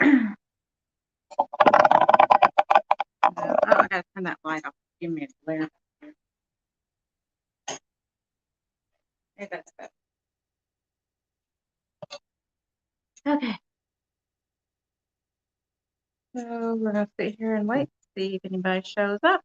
Oh, I gotta turn that light off. Give me a glare. Hey, that's better. Okay. So we're gonna sit here and wait, see if anybody shows up.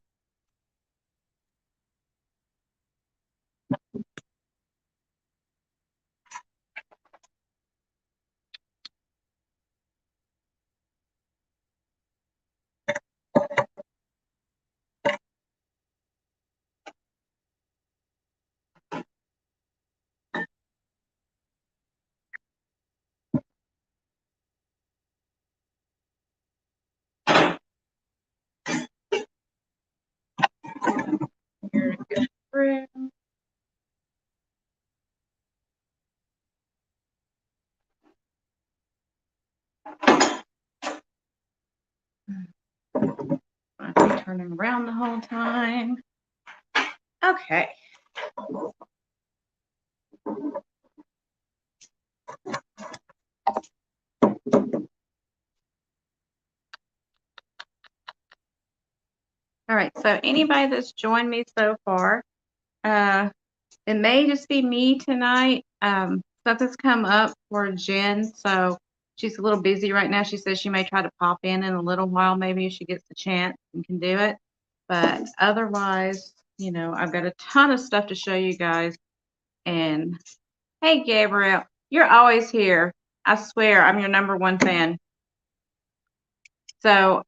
Here, good room. I'll be turning around the whole time. Okay. All right. So anybody that's joined me so far, it may just be me tonight. Something's come up for Jen, so she's a little busy right now. She says she may try to pop in a little while, maybe if she gets the chance and can do it. But otherwise, I've got a ton of stuff to show you guys. And hey, Gabriel, you're always here. I swear, I'm your number one fan. So,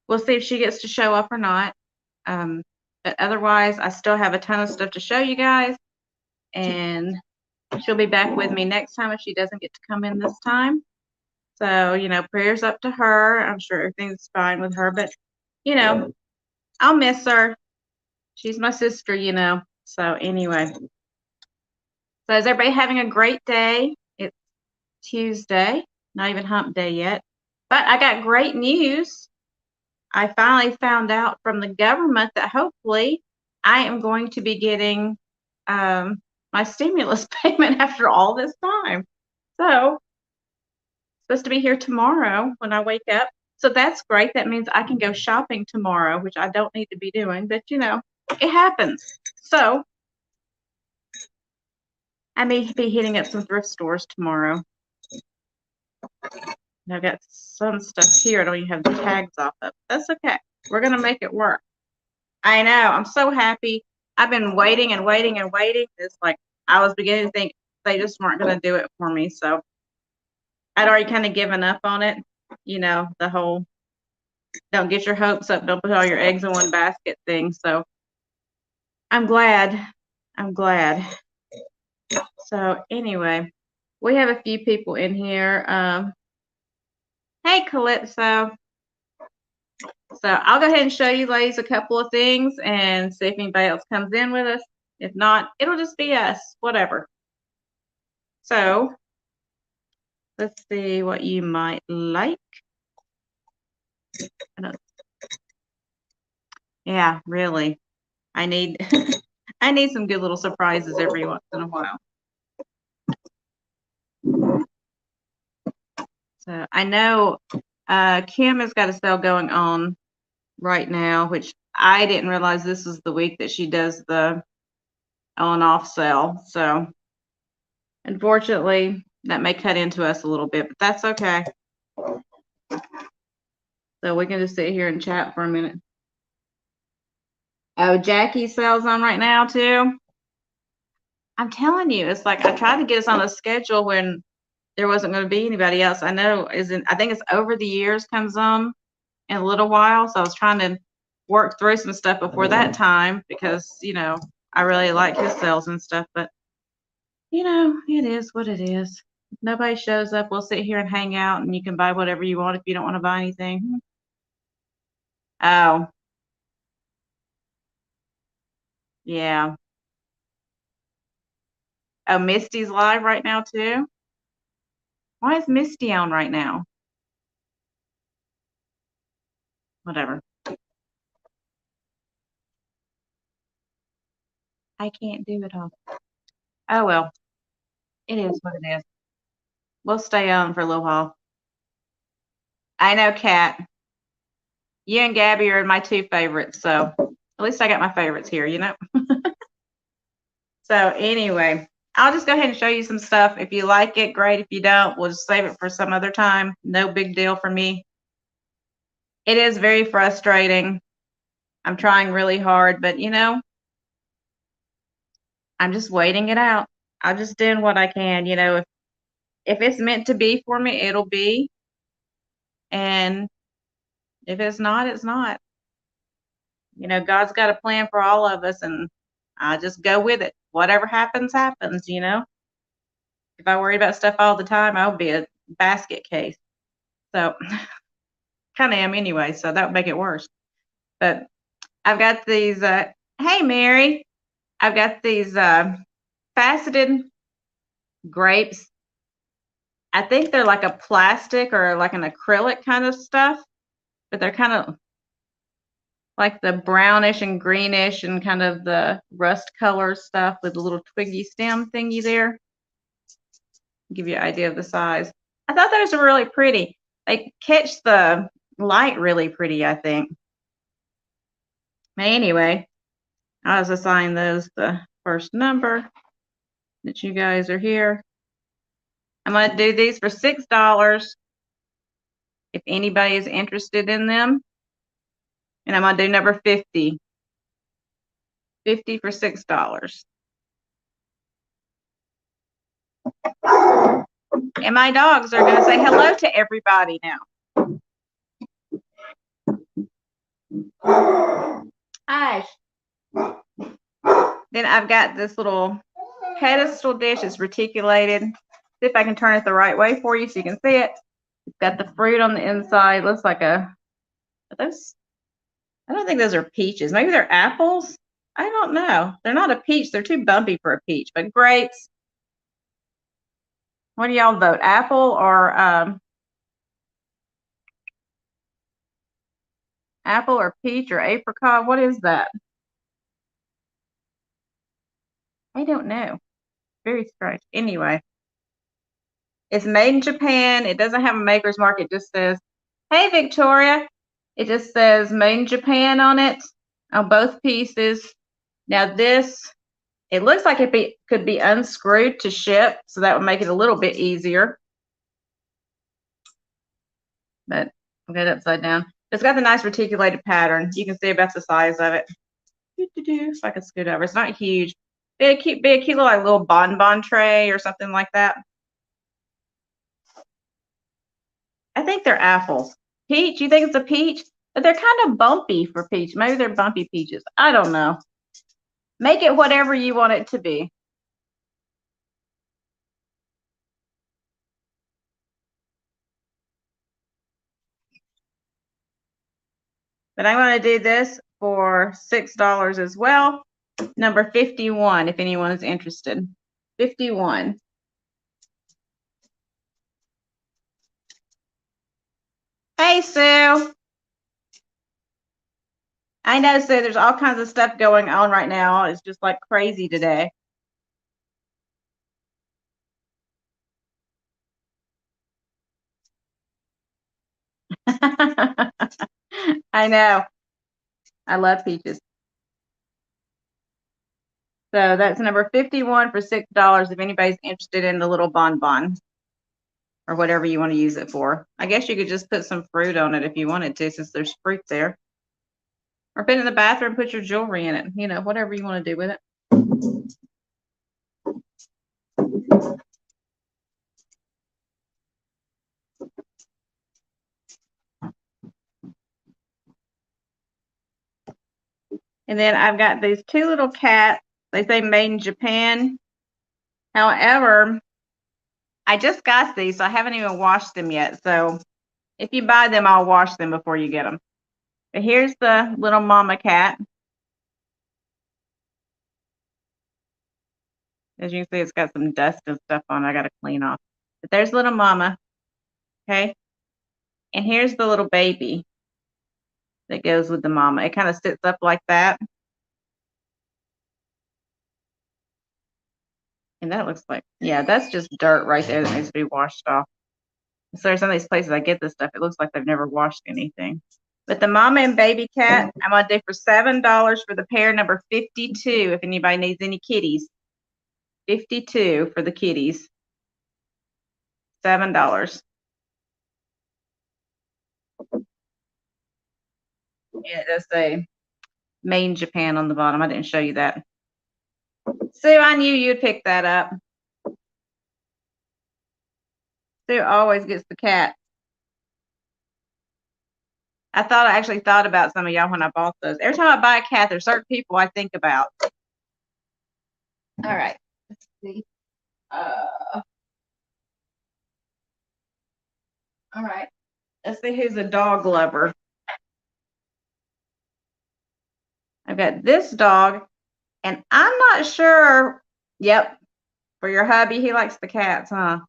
we'll see if she gets to show up or not. But otherwise, I still have a ton of stuff to show you guys. And she'll be back with me next time if she doesn't get to come in this time. So, prayers up to her. I'm sure everything's fine with her. But, I'll miss her. She's my sister, So, anyway. So, is everybody having a great day? It's Tuesday, not even hump day yet. But I got great news. I finally found out from the government that hopefully I am going to be getting my stimulus payment after all this time. So, supposed to be here tomorrow when I wake up. So that's great. That means I can go shopping tomorrow, which I don't need to be doing, but it happens. So I may be hitting up some thrift stores tomorrow. And I've got some stuff here I don't even have the tags off of. That's okay. We're going to make it work. I know. I'm so happy. I've been waiting and waiting and waiting. It's like I was beginning to think they just weren't going to do it for me. So I'd already kind of given up on it. The whole don't get your hopes up, don't put all your eggs in one basket thing. So I'm glad. I'm glad. So anyway, we have a few people in here. Hey, Calypso. So I'll go ahead and show you ladies a couple of things and see if anybody else comes in with us. If not, it'll just be us, whatever. So let's see what you might like. Yeah, really. I need I need some good little surprises every once in a while. So I know Kim has got a sale going on right now, which I didn't realize this was the week that she does the on off sale. So unfortunately, that may cut into us a little bit, but that's okay. So we can just sit here and chat for a minute. Oh, Jackie's sale's on right now too. I'm telling you, it's like I tried to get us on a schedule when there wasn't going to be anybody else. I know I think it's Over the Years comes on in a little while. So I was trying to work through some stuff before that time because, I really like his sales and stuff, but it is what it is. If nobody shows up, we'll sit here and hang out and you can buy whatever you want if you don't want to buy anything. Oh, yeah. Oh, Misty's live right now too. Why is Misty on right now? Whatever. I can't do it all. Oh well, it is what it is. We'll stay on for a little while. I know, Kat. You and Gabby are my two favorites, so at least I got my favorites here, you know? So anyway, I'll just go ahead and show you some stuff. If you like it, great. If you don't, we'll just save it for some other time. No big deal for me. It is very frustrating. I'm trying really hard, but you know, I'm just waiting it out. I'm just doing what I can. You know, if it's meant to be for me, it'll be. And if it's not, it's not. You know, God's got a plan for all of us, and I just go with it. Whatever happens, happens, you know. If I worry about stuff all the time, I'll be a basket case. So, kind of am anyway, so that would make it worse. But I've got these, hey, Mary, I've got these faceted grapes. I think they're like a plastic or like an acrylic kind of stuff, but they're kind of like the brownish and greenish and kind of the rust color stuff with the little twiggy stem thingy there. Give you an idea of the size. I thought those were really pretty. They catch the light really pretty, I think. Anyway, I was assigning those the first number that you guys are here. I'm going to do these for $6 if anybody is interested in them. And I'm going to do number 50. 50 for $6. And my dogs are going to say hello to everybody now. Hush. Then I've got this little pedestal dish. It's reticulated. See if I can turn it the right way for you so you can see it. It's got the fruit on the inside. Looks like a, are those, I don't think those are peaches. Maybe they're apples. I don't know. They're not a peach. They're too bumpy for a peach, but grapes. What do y'all vote? Apple or peach or apricot? What is that? I don't know. Very strange. Anyway, it's made in Japan. It doesn't have a maker's mark. It just says, hey, Victoria. It just says made in Japan on it, on both pieces. Now this, it looks like it could be unscrewed to ship, so that would make it a little bit easier. But I'll get it upside down. It's got the nice reticulated pattern. You can see about the size of it. If I can scoot over. It's not huge. Be a cute little, like, little bonbon tray or something like that. I think they're apples. Peach, you think it's a peach? But they're kind of bumpy for peach. Maybe they're bumpy peaches. I don't know. Make it whatever you want it to be. But I'm going to do this for $6 as well. Number 51, if anyone is interested. 51. Hey, Sue. I know, Sue, there's all kinds of stuff going on right now. It's just like crazy today. I know. I love peaches. So that's number 51 for $6 if anybody's interested in the little bonbon or whatever you want to use it for. I guess you could just put some fruit on it if you wanted to, since there's fruit there. Or put it in the bathroom, put your jewelry in it. You know, whatever you want to do with it. And then I've got these two little cats. They say made in Japan. However, I just got these, so I haven't even washed them yet. So if you buy them, I'll wash them before you get them. But here's the little mama cat. As you can see, it's got some dust and stuff on it I got to clean off. But there's little mama. Okay. And here's the little baby that goes with the mama. It kind of sits up like that. And that looks like, yeah, that's just dirt right there that needs to be washed off. So there's some of these places I get this stuff. It looks like they've never washed anything. But the mama and baby cat, I'm gonna do for $7 for the pair number 52. If anybody needs any kitties, 52 for the kitties. $7. Yeah, it does say made in Japan on the bottom. I didn't show you that. Sue, I knew you'd pick that up. Sue always gets the cat. I actually thought about some of y'all when I bought those. Every time I buy a cat, there's certain people I think about. All right. Let's see. All right. Let's see who's a dog lover. I've got this dog, and I'm not sure. Yep. For your hubby, he likes the cats, huh?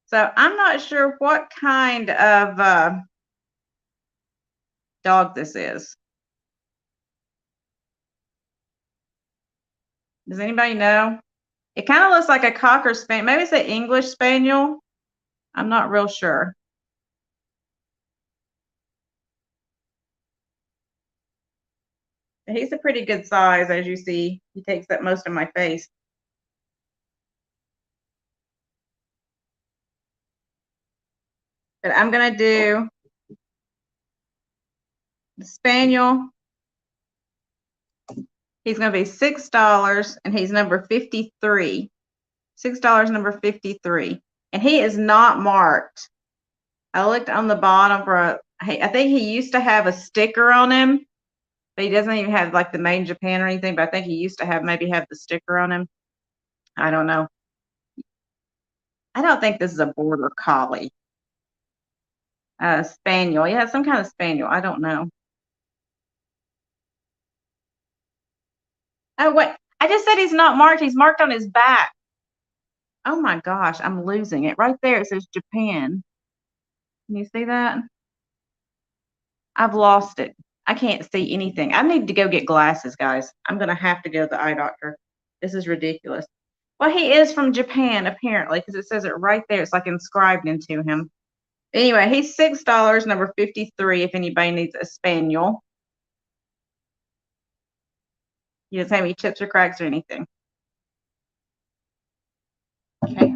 So I'm not sure what kind of dog this is. Does anybody know? It kind of looks like a Cocker Spaniel. Maybe it's an English Spaniel. I'm not real sure. He's a pretty good size, as you see. He takes up most of my face. But I'm going to do the Spaniel. He's going to be $6, and he's number 53. $6, number 53. And he is not marked. I looked on the bottom for I think he used to have a sticker on him, but he doesn't even have like the made in Japan or anything, but I think he used to have the sticker on him. I don't know. I don't think this is a border collie. Spaniel. Yeah, some kind of spaniel. I don't know. Oh, wait. I just said he's not marked. He's marked on his back. Oh my gosh, I'm losing it. Right there, it says Japan. Can you see that? I've lost it. I can't see anything. I need to go get glasses, guys. I'm going to have to go to the eye doctor. This is ridiculous. Well, he is from Japan, apparently, because it says it right there. It's like inscribed into him. Anyway, he's $6, number 53, if anybody needs a spaniel. He doesn't have any chips or cracks or anything. Okay.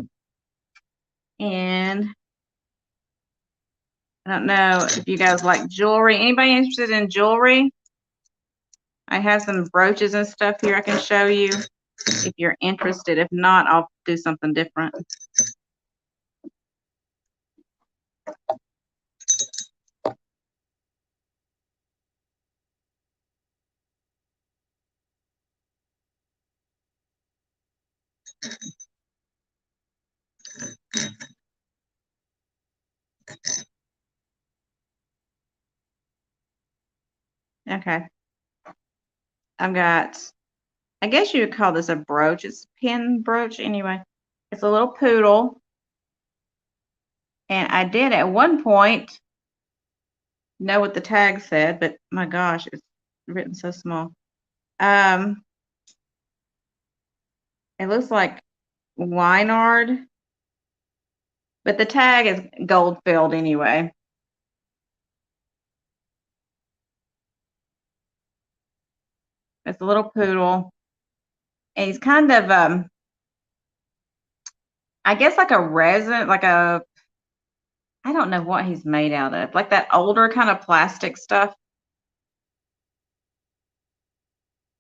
And I don't know if you guys like jewelry. Anybody interested in jewelry? I have some brooches and stuff here I can show you if you're interested. If not, I'll do something different. Okay. I've got, I guess you would call this a brooch. It's a pin brooch anyway. It's a little poodle. And I did at one point know what the tag said, but my gosh, it's written so small. It looks like Wynard, but the tag is gold filled anyway. It's a little poodle. And he's kind of I guess like a resin, I don't know what he's made out of. Like that older kind of plastic stuff.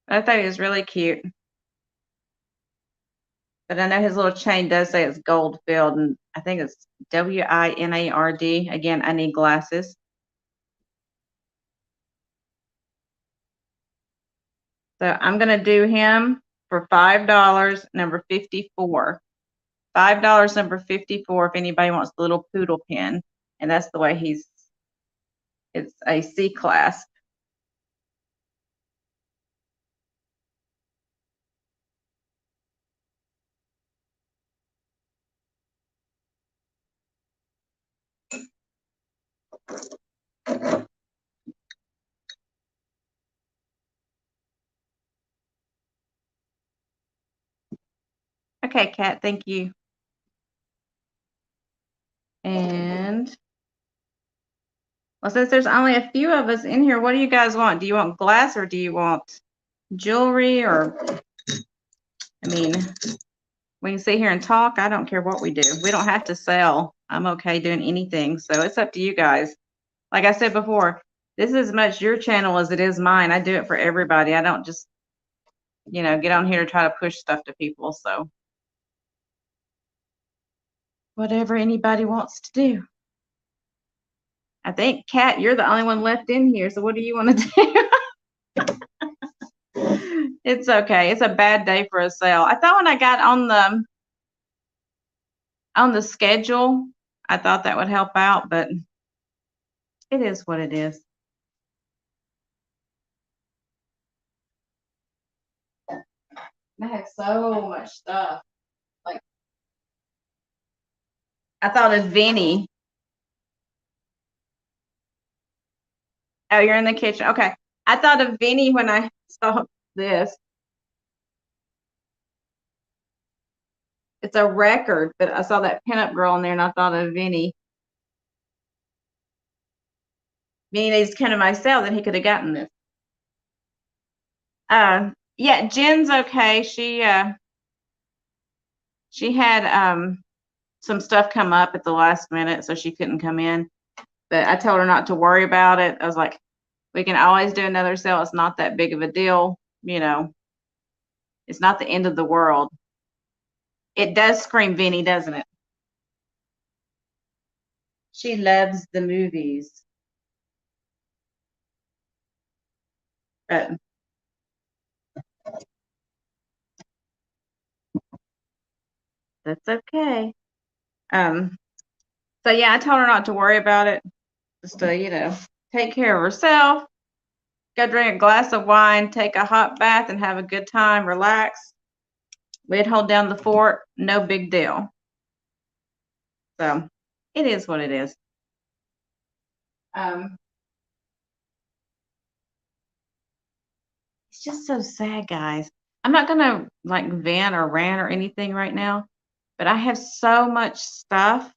I thought he was really cute. But I know his little chain does say it's gold filled, and I think it's WINARD. Again, I need glasses. So I'm going to do him for $5, number 54. $5, number 54, if anybody wants the little poodle pin. And that's the way it's a C class. Okay, Kat, thank you. And well, since there's only a few of us in here, what do you guys want? Do you want glass or do you want jewelry? Or, I mean, we can sit here and talk. I don't care what we do. We don't have to sell. I'm okay doing anything. So it's up to you guys. Like I said before, this is as much your channel as it is mine. I do it for everybody. I don't just, get on here to try to push stuff to people. So whatever anybody wants to do. I think, Kat, you're the only one left in here. So what do you want to do? It's okay. It's a bad day for a sale. I thought when I got on the schedule, I thought that would help out, but it is what it is. I had so much stuff. Like, I thought of Vinny. Oh, you're in the kitchen. Okay. I thought of Vinny when I saw this. It's a record, but I saw that pinup girl in there and I thought of Vinny. Vinny needs kind of my sale, then he could have gotten this. Yeah, Jen's okay. She had some stuff come up at the last minute, so she couldn't come in. But I told her not to worry about it. I was like, we can always do another sale. It's not that big of a deal. It's not the end of the world. It does scream Vinny, doesn't it? She loves the movies. But that's okay. So yeah, I told her not to worry about it. Just to, take care of herself. Go drink a glass of wine, take a hot bath, and have a good time. Relax. We'd hold down the fort. No big deal. So it is what it is. It's just so sad, guys. I'm not gonna like vent or rant or anything right now, but I have so much stuff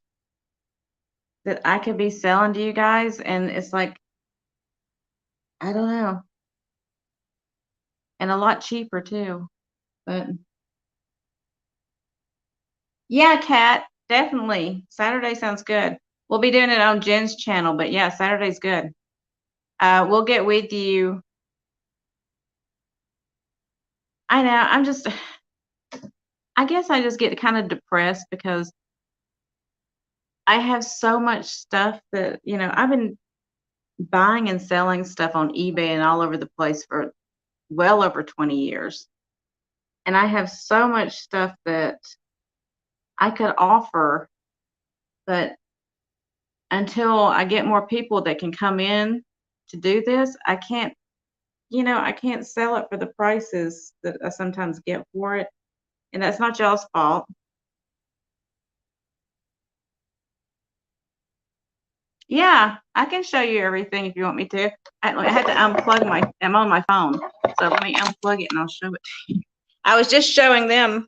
that I could be selling to you guys, and it's like, I don't know, and a lot cheaper too. But yeah, Kat, definitely. Saturday sounds good. We'll be doing it on Jen's channel, but yeah, Saturday's good. We'll get with you. I know, I guess I just get kind of depressed because I have so much stuff that, I've been buying and selling stuff on eBay and all over the place for well over 20 years. And I have so much stuff that I could offer, but until I get more people that can come in to do this, I can't sell it for the prices that I sometimes get for it. And that's not y'all's fault. Yeah, I can show you everything if you want me to. I had to unplug I'm on my phone. So let me unplug it and I'll show it to you. I was just showing them.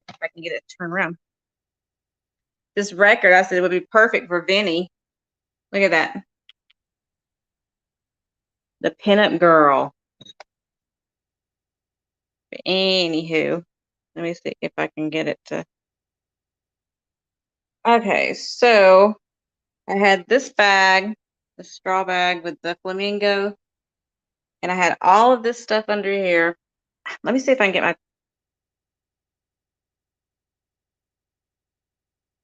If I can get it to turn around. This record, I said it would be perfect for Vinny. Look at that. The pinup girl. Anywho, let me see if I can get it to. Okay, so I had this bag, the straw bag with the flamingo, and I had all of this stuff under here. Let me see if I can get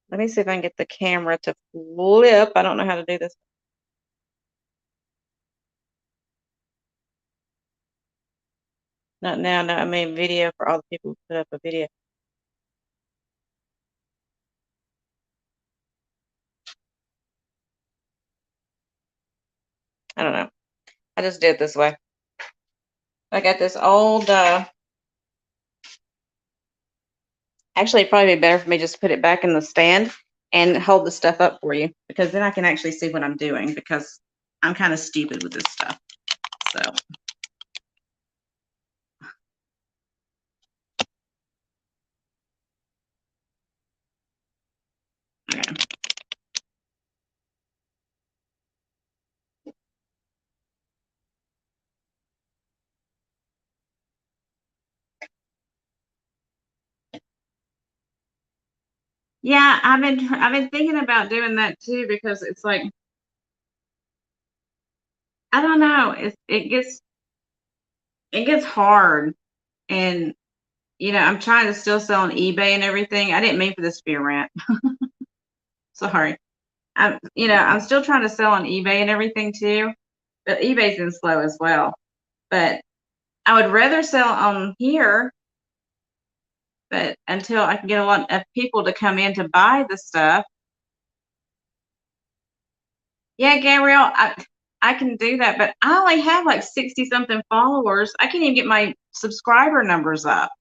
let me see if I can get the camera to flip. I don't know how to do this. Not now, no, I made video for all the people who put up a video. I don't know. I just did it this way. I got this old, actually it'd probably be better for me just to put it back in the stand and hold the stuff up for you, because then I can actually see what I'm doing, because I'm kind of stupid with this stuff. So Yeah, I've been thinking about doing that too because it's like I don't know, it gets hard, and I'm trying to still sell on eBay and everything. I didn't mean for this to be a rant. Sorry. I'm still trying to sell on eBay and everything too, but eBay's been slow as well. But I would rather sell on here, but until I can get a lot of people to come in to buy the stuff. Yeah, Gabrielle, I can do that, but I only have like 60 something followers. I can't even get my subscriber numbers up.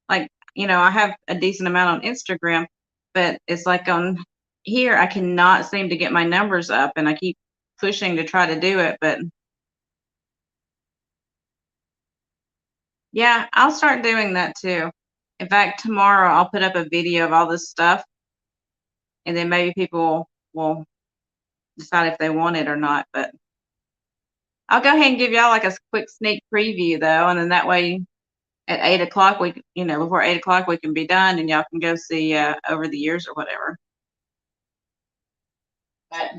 Like, I have a decent amount on Instagram, but it's like on here, I cannot seem to get my numbers up, and I keep pushing to try to do it. But yeah, I'll start doing that too. In fact, tomorrow I'll put up a video of all this stuff, and then maybe people will decide if they want it or not. But I'll go ahead and give y'all like a quick sneak preview though, and then that way at 8 o'clock before 8 o'clock we can be done, and y'all can go see over the years or whatever. But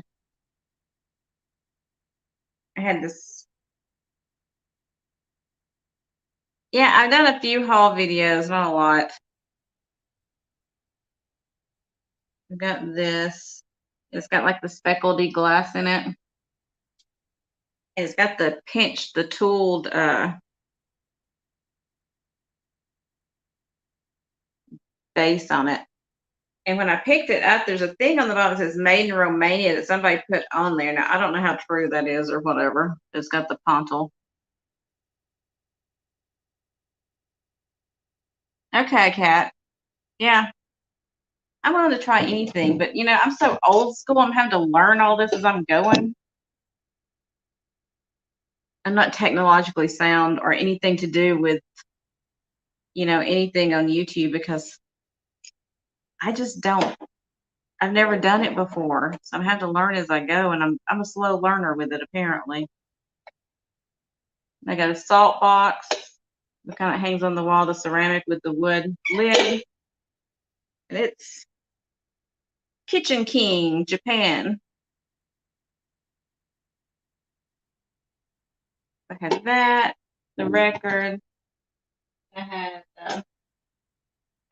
I had this. Yeah, I've done a few haul videos, not a lot. I've got this. It's got like the speckledy glass in it. And it's got the tooled base on it. And when I picked it up, there's a thing on the bottom that says made in Romania that somebody put on there. Now, I don't know how true that is or whatever. It's got the pontal. Okay, Kat. Yeah, I'm willing to try anything, but I'm so old school. I'm having to learn all this as I'm going. I'm not technologically sound or anything to do with, anything on YouTube because I just don't. I've never done it before, so I'm having to learn as I go, and I'm a slow learner with it apparently. I got a salt box that kind of hangs on the wall, the ceramic with the wood lid, and it's Kitchen King, Japan. I had that, the record. I had.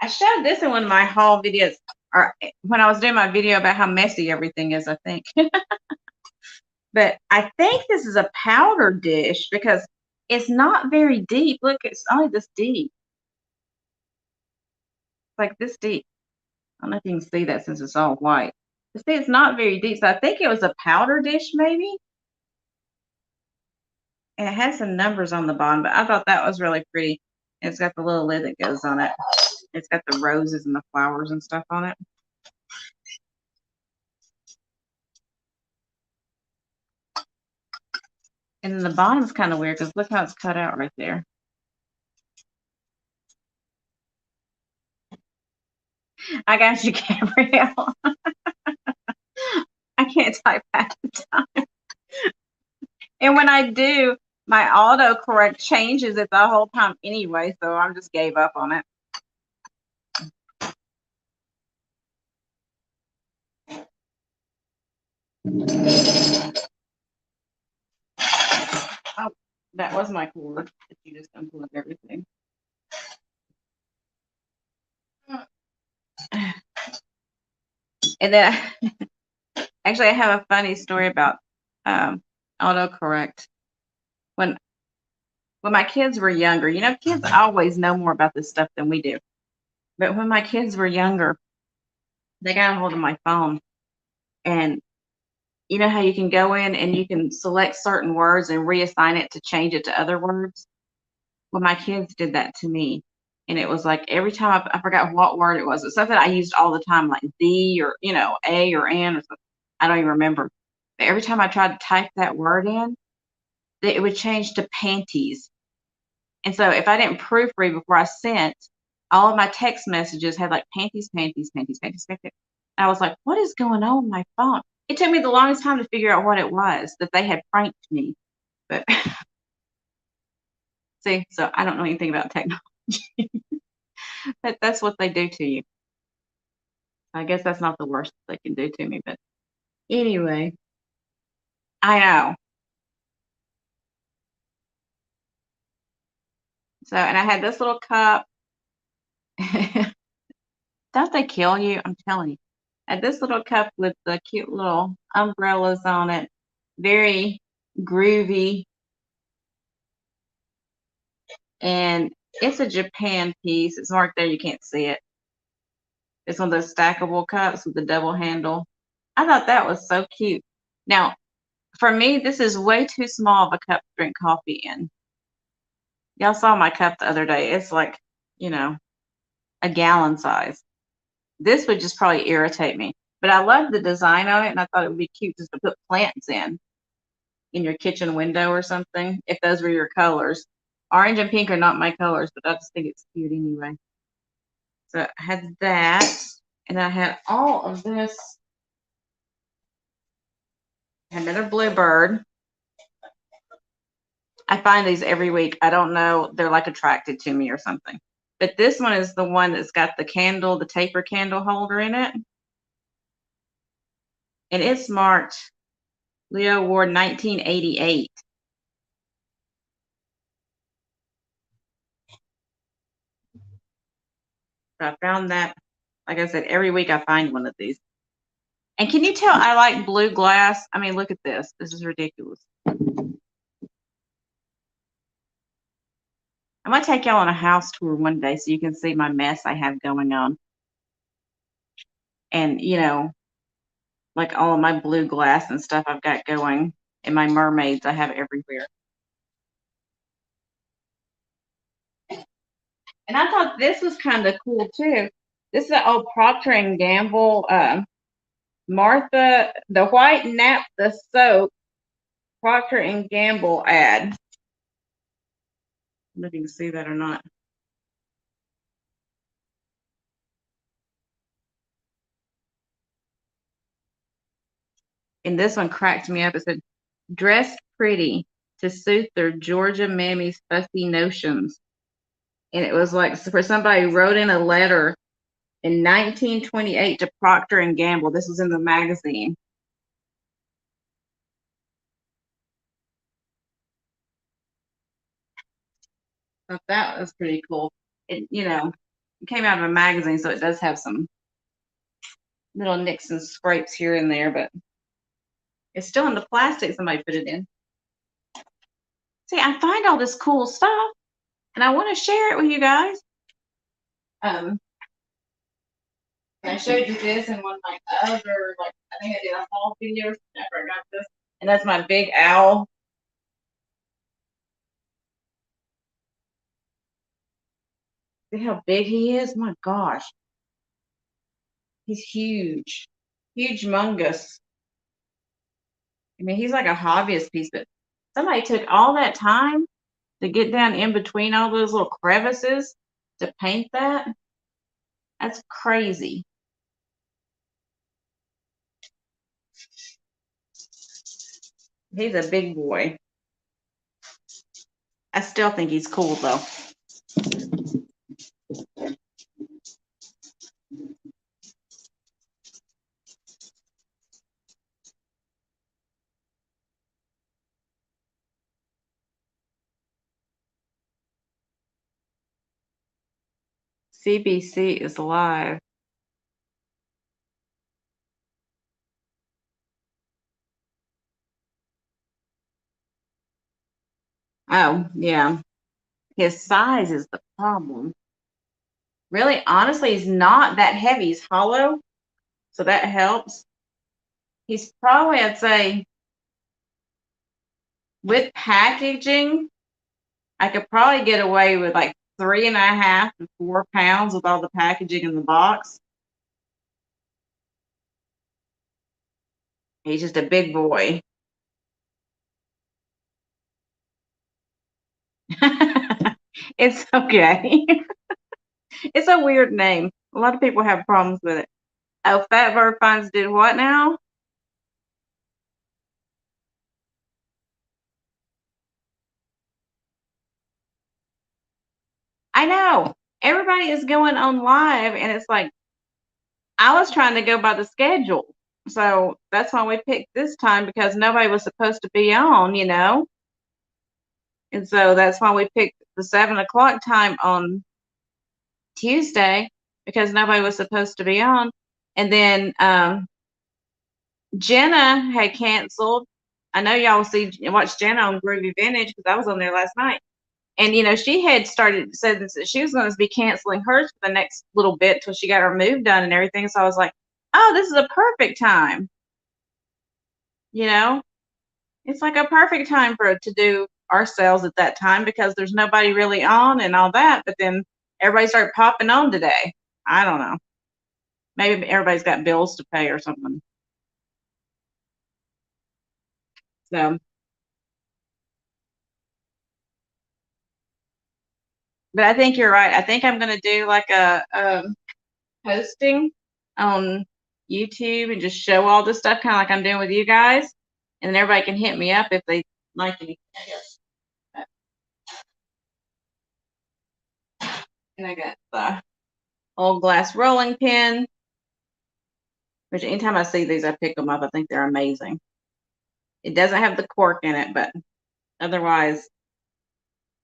I showed this in one of my haul videos, or when I was doing my video about how messy everything is, I think. But I think this is a powder dish because it's not very deep. Look, it's only this deep. It's like this deep. I don't know if you can see that since it's all white. But see, it's not very deep. So I think it was a powder dish, maybe. And it has some numbers on the bottom, but I thought that was really pretty. It's got the little lid that goes on it. It's got the roses and the flowers and stuff on it. And then the bottom's kind of weird because look how it's cut out right there. I got you, Gabrielle. I can't type half the time. And when I do, my autocorrect changes it the whole time anyway, so I just gave up on it. Oh, that was my cord. You just unplug everything. And then actually I have a funny story about autocorrect. When my kids were younger, kids always know more about this stuff than we do. But when my kids were younger, they got a hold of my phone, and you know how you can go in and you can select certain words and reassign it to change it to other words? Well, my kids did that to me. And it was like every time I forgot what word it was. It's something I used all the time, like the or, a or an or something. I don't even remember. But every time I tried to type that word in, it would change to panties. And so if I didn't proofread before I sent, all of my text messages had like panties, panties, panties, panties, panties. And I was like, what is going on with my phone? It took me the longest time to figure out what it was, that they had pranked me. But see, so I don't know anything about technology. But that's what they do to you. I guess that's not the worst they can do to me, but anyway, I know. So, and I had this little cup. Don't they kill you? I'm telling you. I had this little cup with the cute little umbrellas on it. Very groovy. And it's a Japan piece. It's marked there. You can't see it. It's one of those stackable cups with the double handle. I thought that was so cute. Now, for me, this is way too small of a cup to drink coffee in. Y'all saw my cup the other day. It's like, you know, a gallon size. This would just probably irritate me. But I love the design on it, and I thought it would be cute just to put plants in your kitchen window or something, if those were your colors. Orange and pink are not my colors, but I just think it's cute anyway. So I had that, and I had all of this. I had another bluebird. I find these every week. I don't know. They're like attracted to me or something. But this one is the one that's got the candle, the taper candle holder in it. And it's marked Leo Award 1988. So I found that, like I said, every week I find one of these. And can you tell I like blue glass? I mean, look at this. This is ridiculous. I'm going to take y'all on a house tour one day so you can see my mess I have going on. And, you know, like all of my blue glass and stuff I've got going, and my mermaids I have everywhere. And I thought this was kind of cool too. This is an old Procter and Gamble Martha the White Naphtha soap Procter and Gamble ad. I don't know if you can see that or not. And this one cracked me up. It said, "Dressed pretty to suit their Georgia mammy's fussy notions." And it was like for somebody who wrote in a letter in 1928 to Procter and Gamble. This was in the magazine. So that was pretty cool. It, you know, it came out of a magazine, so it does have some little nicks and scrapes here and there, but it's still in the plastic somebody put it in. See, I find all this cool stuff, and I want to share it with you guys. I showed you this in one of my other, like, I think I did a haul video or something after I got this. And that's my big owl. See how big he is? My gosh. He's huge. Huge mungus. I mean, he's like a hobbyist piece, but somebody took all that time to get down in between all those little crevices to paint that. That's crazy. He's a big boy. I still think he's cool though. CBC is live. Oh, yeah. His size is the problem. Really, honestly, he's not that heavy. He's hollow, so that helps. He's probably, I'd say, with packaging, I could probably get away with like 3.5 to 4 pounds with all the packaging in the box. He's just a big boy. It's okay. It's a weird name. A lot of people have problems with it. Oh, Fat Bird Finds did what now? I know. Everybody is going on live, and it's like I was trying to go by the schedule. So that's why we picked this time because nobody was supposed to be on, you know? And so that's why we picked the 7 o'clock time on Tuesday because nobody was supposed to be on. And then Jeana had canceled. I know y'all watch Jeana on Groovy Vintage because I was on there last night. And she had said that she was going to be canceling hers for the next little bit till she got her move done and everything. So I was like, oh, this is a perfect time. It's like a perfect time to do our sales at that time because there's nobody really on and all that. But then everybody started popping on today. I don't know. Maybe everybody's got bills to pay or something. So, but I think you're right. I think I'm going to do like a posting on YouTube and just show all this stuff, kind of like I'm doing with you guys, and then everybody can hit me up if they like anything. And I got the old glass rolling pin, which anytime I see these, I pick them up. I think they're amazing. It doesn't have the cork in it, but otherwise,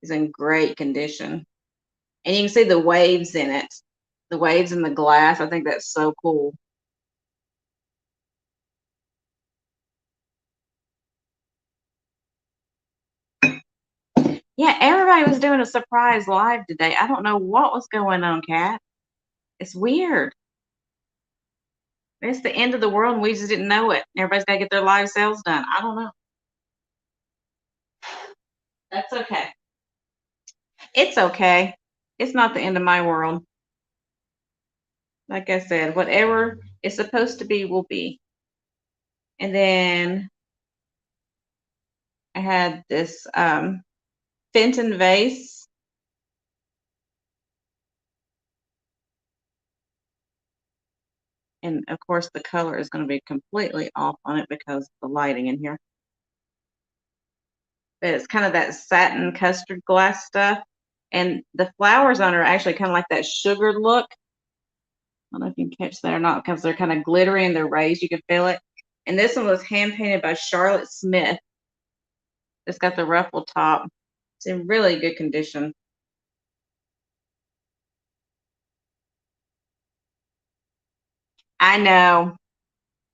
it's in great condition. And you can see the waves in it, the waves in the glass. I think that's so cool. Yeah, everybody was doing a surprise live today. I don't know what was going on, Kat. It's weird. It's the end of the world and we just didn't know it. Everybody's got to get their live sales done. I don't know. That's okay. It's okay. It's not the end of my world. Like I said, whatever it's supposed to be will be. And then I had this Fenton vase. And of course, the color is going to be completely off on it because of the lighting in here. But it's kind of that satin custard glass stuff. And the flowers on it are actually kind of like that sugared look. I don't know if you can catch that or not because they're kind of glittery and they're raised. You can feel it. And this one was hand painted by Charlotte Smith. It's got the ruffled top. It's in really good condition. I know.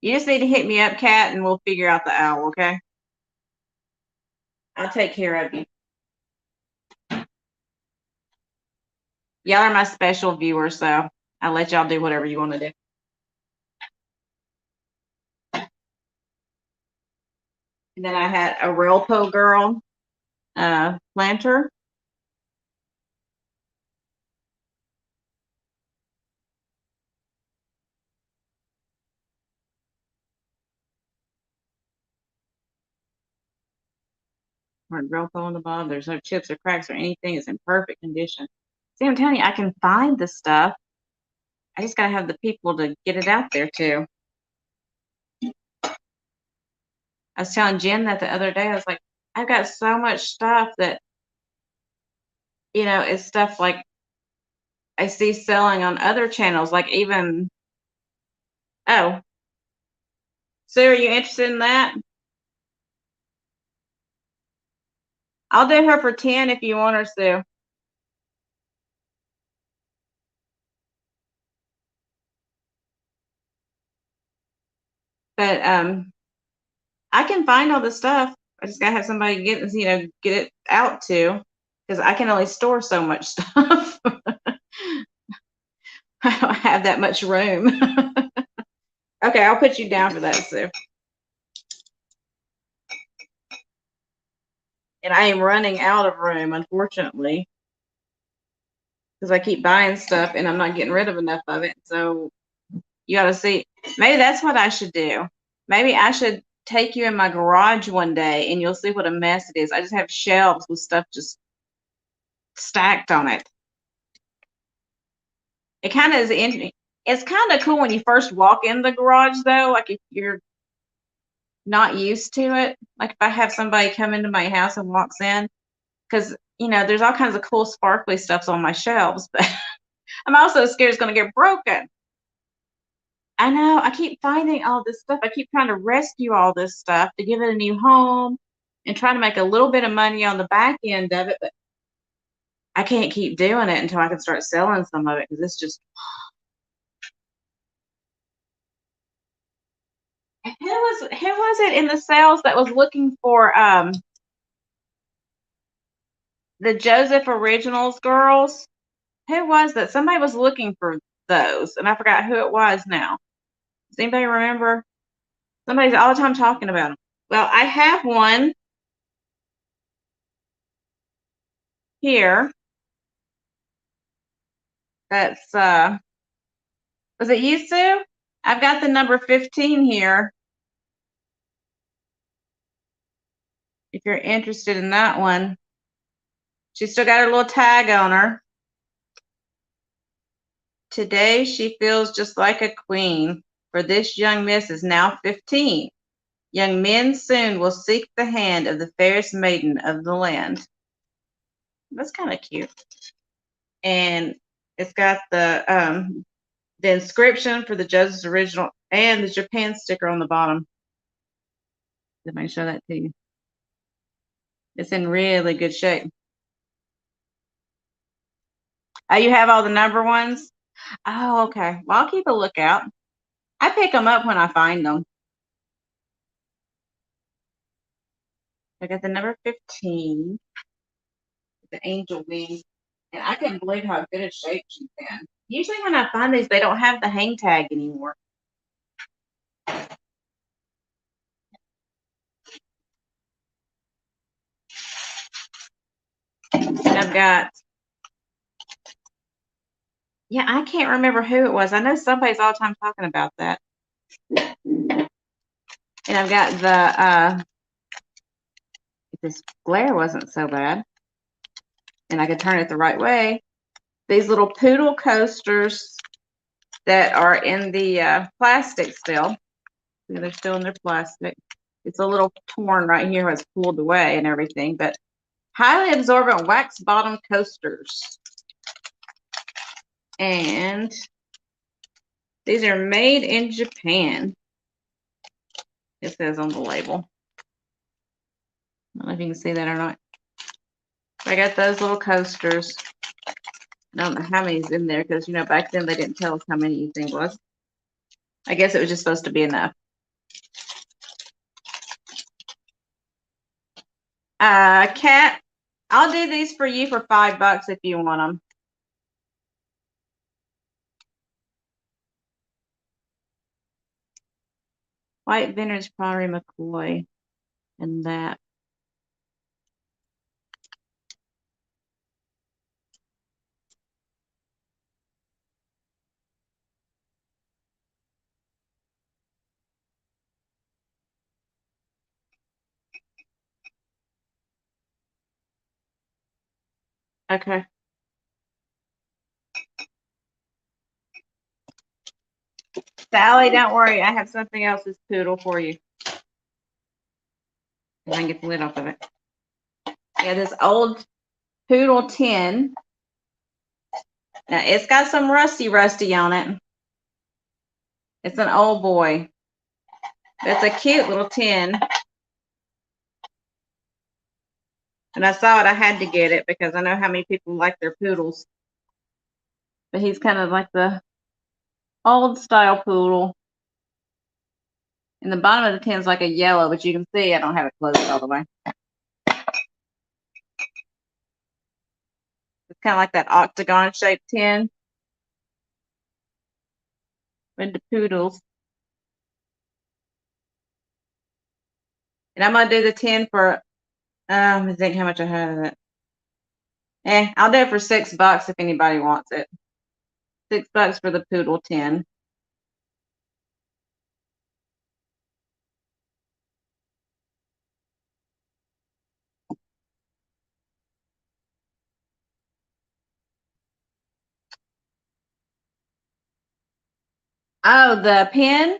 You just need to hit me up, Kat, and we'll figure out the owl, okay? I'll take care of you. Y'all are my special viewers, so I'll let y'all do whatever you want to do. And then I had a Relpo Girl planter. Or Relpo on the bottom. There's no chips or cracks or anything. It's in perfect condition. See, I'm telling you, I can find the stuff. I just got to have the people to get it out there, too. I was telling Jen that the other day. I was like, I've got so much stuff that, it's stuff like I see selling on other channels, like even, oh, Sue, are you interested in that? I'll do her for 10 if you want her, Sue. But I can find all the stuff. I just gotta have somebody get it out to, because I can only store so much stuff. I don't have that much room. Okay, I'll put you down for that, Sue. And I am running out of room, unfortunately, because I keep buying stuff and I'm not getting rid of enough of it. So you got to see. Maybe that's what I should do. Maybe I should take you in my garage one day and you'll see what a mess it is. I just have shelves with stuff just stacked on it. It kind of is interesting. It's kind of cool when you first walk in the garage, though. Like if you're not used to it, like if I have somebody come into my house and walks in, because there's all kinds of cool sparkly stuffs on my shelves, but I'm also scared it's going to get broken. I know. I keep finding all this stuff. I keep trying to rescue all this stuff to give it a new home and try to make a little bit of money on the back end of it, but I can't keep doing it until I can start selling some of it because it's just. Who was it in the sales that was looking for the Joseph Originals girls? Who was that? Somebody was looking for those, and I forgot who it was now. Does anybody remember? Somebody's all the time talking about them. Well, I have one here that's was it you, Sue? I've got the number 15 here. If you're interested in that one. She's still got her little tag on her. Today she feels just like a queen, for this young miss is now 15. Young men soon will seek the hand of the fairest maiden of the land. That's kind of cute. And it's got the inscription for the Joseph's Original and the Japan sticker on the bottom. Let me show that to you. It's in really good shape. Oh, you have all the number ones? Oh, okay. Well, I'll keep a lookout. I pick them up when I find them. I got the number 15, the angel wing, and I couldn't believe how good a shape she's in. Usually when I find these, they don't have the hang tag anymore. And I've got, yeah, I can't remember who it was. I know somebody's all the time talking about that. And I've got the, if this glare wasn't so bad, and I could turn it the right way, these little poodle coasters that are in the plastic still. They're still in their plastic. It's a little torn right here. It's pulled away and everything, but highly absorbent wax bottom coasters. And these are made in Japan. It says on the label. I don't know if you can see that or not. I got those little coasters. I don't know how many's in there because, you know, back then they didn't tell us how many each thing was. I guess it was just supposed to be enough. Kat, I'll do these for you for $5 if you want them. White vintage pottery McCoy and that. Okay. Sally, don't worry. I have something else that's poodle for you. I can get the lid off of it. Yeah, this old poodle tin. Now, it's got some rusty on it. It's an old boy. It's a cute little tin. And I saw it. I had to get it because I know how many people like their poodles. But he's kind of like the old style poodle. And the bottom of the tin is like a yellow, but you can see I don't have it closed all the way. It's kind of like that octagon shaped tin with the poodles. And I'm going to do the tin for, let me think how much I have of it. I'll do it for $6 if anybody wants it. $6 for the poodle tin. Oh, the pen?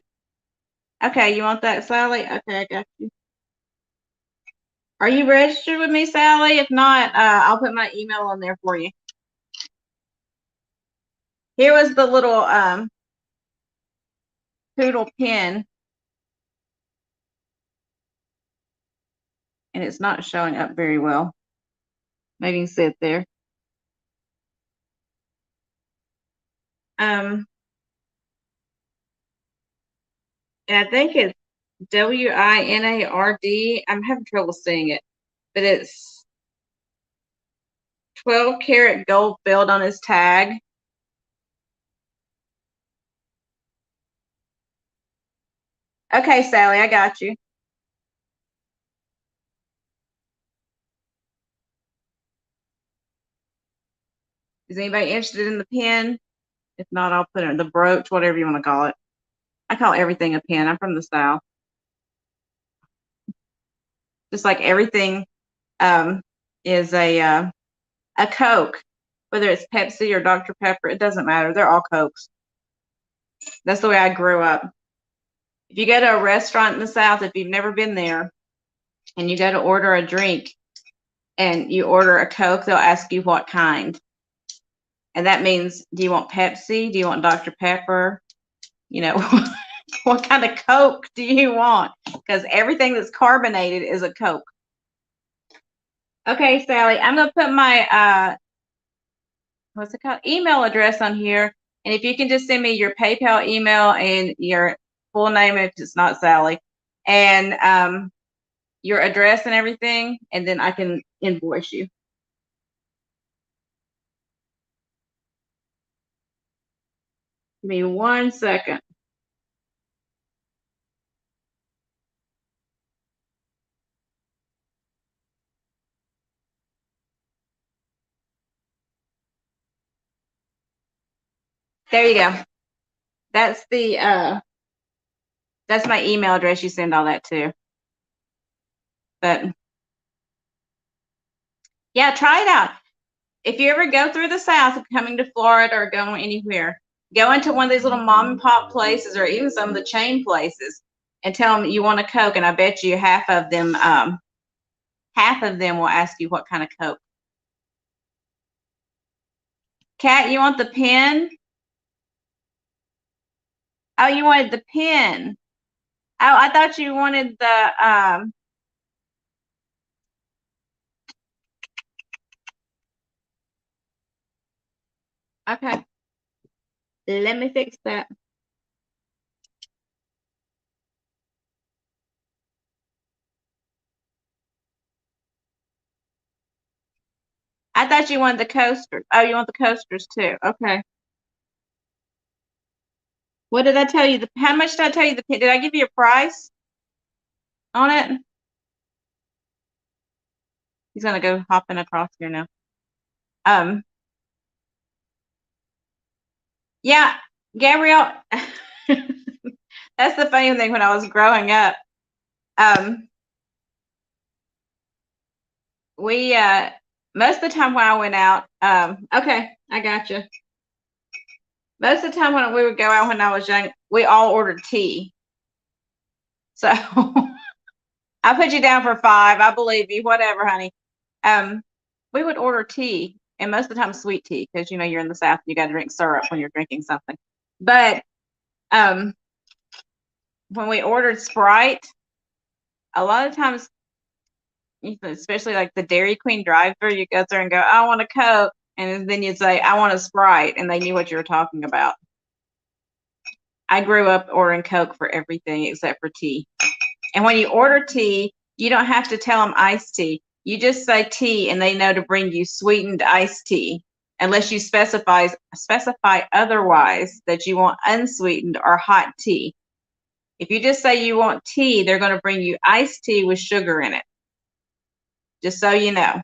Okay, you want that, Sally? Okay, I got you. Are you registered with me, Sally? If not, I'll put my email on there for you. Here was the little poodle pin, and it's not showing up very well. Maybe you can see it there. And I think it's WINARD. I'm having trouble seeing it, but it's 12 karat gold filled on his tag. Okay, Sally, I got you. Is anybody interested in the pin? If not, I'll put it in the brooch, whatever you want to call it. I call everything a pin. I'm from the South. Just like everything is a Coke, whether it's Pepsi or Dr. Pepper, it doesn't matter. They're all Cokes. That's the way I grew up. If you go to a restaurant in the South, if you've never been there, and you go to order a drink, and you order a Coke, they'll ask you what kind. And that means, do you want Pepsi? Do you want Dr. Pepper? You know, what kind of Coke do you want? Because everything that's carbonated is a Coke. Okay, Sally, I'm going to put my, what's it called? Email address on here. And if you can just send me your PayPal email and your full name, if it's not Sally, and your address and everything, and then I can invoice you. Give me 1 second. There you go. That's the that's my email address. You send all that to. But yeah, try it out. If you ever go through the South, coming to Florida or going anywhere, go into one of these little mom and pop places, or even some of the chain places, and tell them you want a Coke, and I bet you half of them will ask you what kind of Coke. Kat, you want the pen? Oh, you wanted the pen. Oh, I thought you wanted the okay. Let me fix that. I thought you wanted the coasters. Oh, you want the coasters too. Okay. What did I tell you? How much did I tell you? Did I give you a price on it? He's gonna go hopping across here now. Yeah, Gabrielle. That's the funny thing. When I was growing up, we most of the time when I went out, okay, I got you. Most of the time when we would go out when I was young, we all ordered tea. So I put you down for 5. I believe you. Whatever, honey. We would order tea, and most of the time sweet tea, because you know you're in the South, you got to drink syrup when you're drinking something. But when we ordered Sprite, a lot of times, especially like the Dairy Queen drive-thru, you go there and go, I want a Coke, and then you'd say, I want a Sprite, and they knew what you were talking about. I grew up ordering Coke for everything except for tea. And when you order tea, you don't have to tell them iced tea. You just say tea, and they know to bring you sweetened iced tea, unless you specify otherwise that you want unsweetened or hot tea. If you just say you want tea, they're going to bring you iced tea with sugar in it. Just so you know.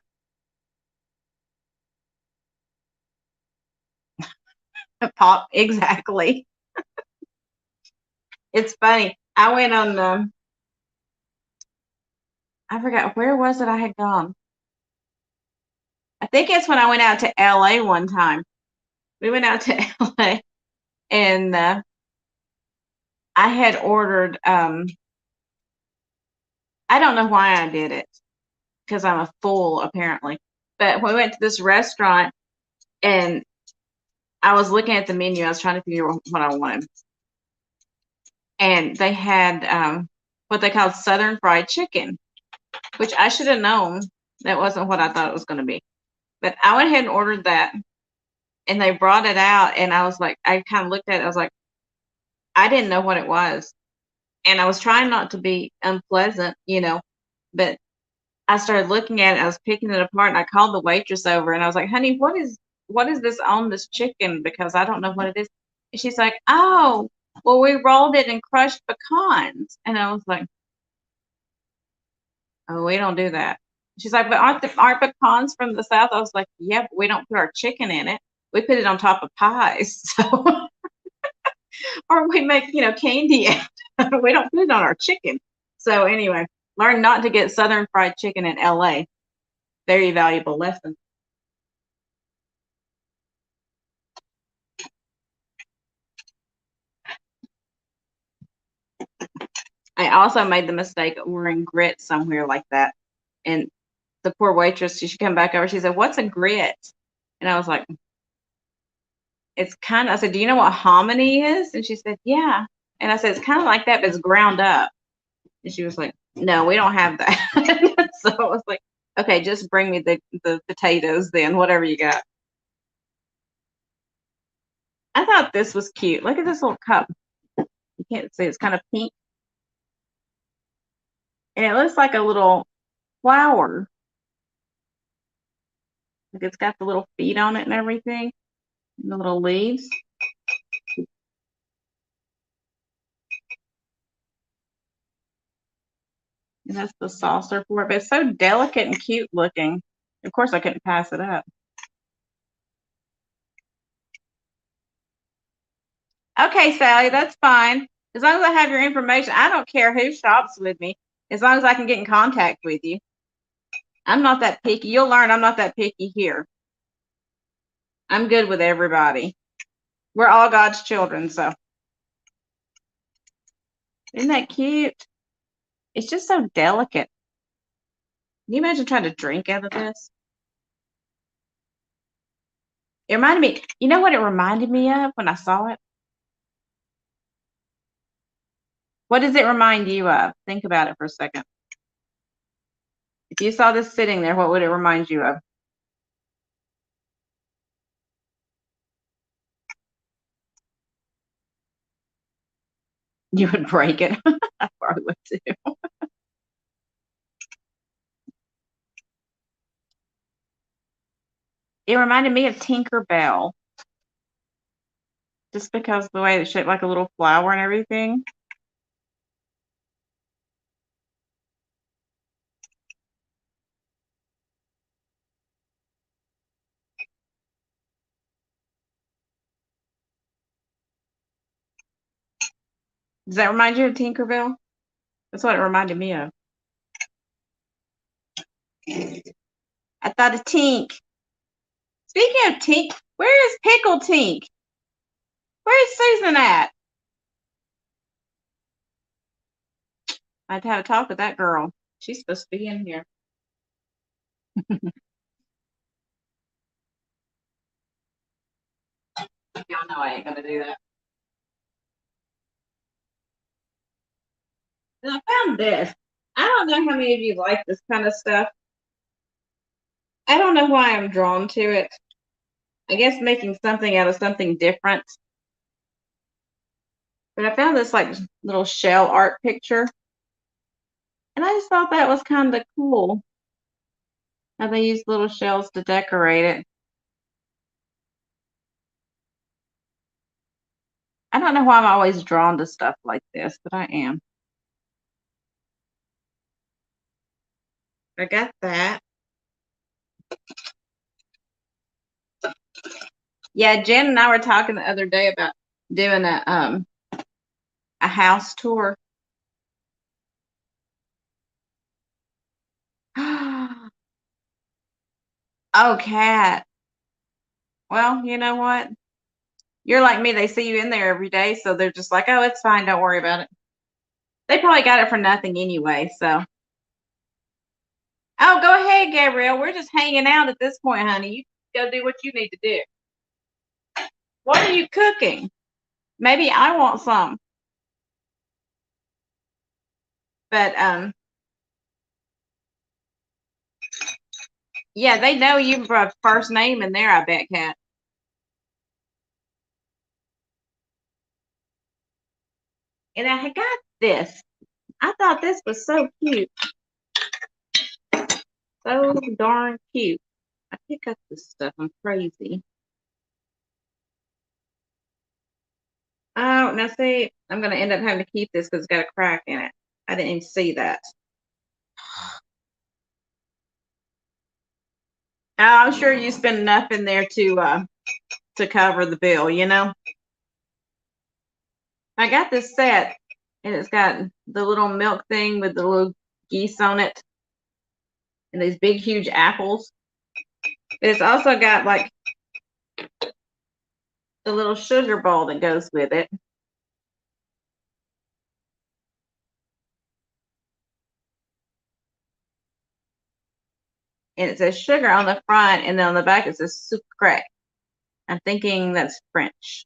Pop, exactly. It's funny. I went on the, I forgot, where was it I had gone? I think it's when I went out to LA one time. We went out to LA, and I had ordered, I don't know why I did it, because I'm a fool apparently. But when we went to this restaurant, and I was looking at the menu, I was trying to figure out what I wanted. and they had what they called Southern fried chicken, which I should have known that wasn't what I thought it was going to be. But I went ahead and ordered that, and they brought it out, and I was like, I kind of looked at it, I was like, I didn't know what it was. And I was trying not to be unpleasant, but I started looking at it, I was picking it apart, and I called the waitress over, and I was like, honey, what is this on this chicken? Because I don't know what it is. And she's like, oh, well, we rolled it in crushed pecans. And I was like, oh, we don't do that. She's like, but aren't pecans from the South? I was like, yeah, but we don't put our chicken in it. We put it on top of pies. So, or we make, candy. We don't put it on our chicken. So anyway, learn not to get Southern fried chicken in LA. Very valuable lesson. I also made the mistake of ordering grits somewhere like that. And the poor waitress, she come back over, she said, what's a grit? And I was like, I said, do you know what hominy is? And she said, yeah. And I said, it's kind of like that, but it's ground up. And she was like, no, we don't have that. So I was like, okay, just bring me the potatoes then, whatever you got. I thought this was cute. Look at this little cup. You can't see, it's kind of pink. And it looks like a little flower. Like it's got the little feet on it and everything, and the little leaves. And that's the saucer for it. But it's so delicate and cute looking. Of course, I couldn't pass it up. Okay, Sally, that's fine. As long as I have your information, I don't care who shops with me, as long as I can get in contact with you. I'm not that picky. You'll learn I'm not that picky here. I'm good with everybody. We're all God's children, so. Isn't that cute? It's just so delicate. Can you imagine trying to drink out of this? It reminded me, you know what it reminded me of when I saw it? What does it remind you of? Think about it for a second. If you saw this sitting there, what would it remind you of? You would break it. I probably would too. It reminded me of Tinkerbell. Just because the way it's shaped like a little flower and everything. Does that remind you of Tinkerbell? That's what it reminded me of. I thought of Tink. Speaking of Tink, where is Pickle Tink? Where is Susan at? I had to have a talk with that girl. She's supposed to be in here. Y'all know I ain't gonna do that. And I found this. I don't know how many of you like this kind of stuff. I don't know why I'm drawn to it. I guess making something out of something different. But I found this like little shell art picture. And I just thought that was kind of cool. How they use little shells to decorate it. I don't know why I'm always drawn to stuff like this, but I am. I got that. Yeah, Jen and I were talking the other day about doing a house tour. Oh, Kat. Well, you know what? You're like me. They see you in there every day, so they're just like, oh, it's fine. Don't worry about it. They probably got it for nothing anyway, so. Oh, go ahead, Gabrielle. We're just hanging out at this point, honey. You go do what you need to do. What are you cooking? Maybe I want some. But yeah, they know you by first name in there, I bet, Kat. And I got this. I thought this was so cute. So darn cute. I pick up this stuff. I'm crazy. Oh, now see, I'm going to end up having to keep this because it's got a crack in it. I didn't even see that. I'm sure you spend enough in there to cover the bill, you know. I got this set, and it's got the little milk thing with the little geese on it, and these big, huge apples. It's also got like the little sugar bowl that goes with it. And it says sugar on the front, and then on the back it says sucre. I'm thinking that's French,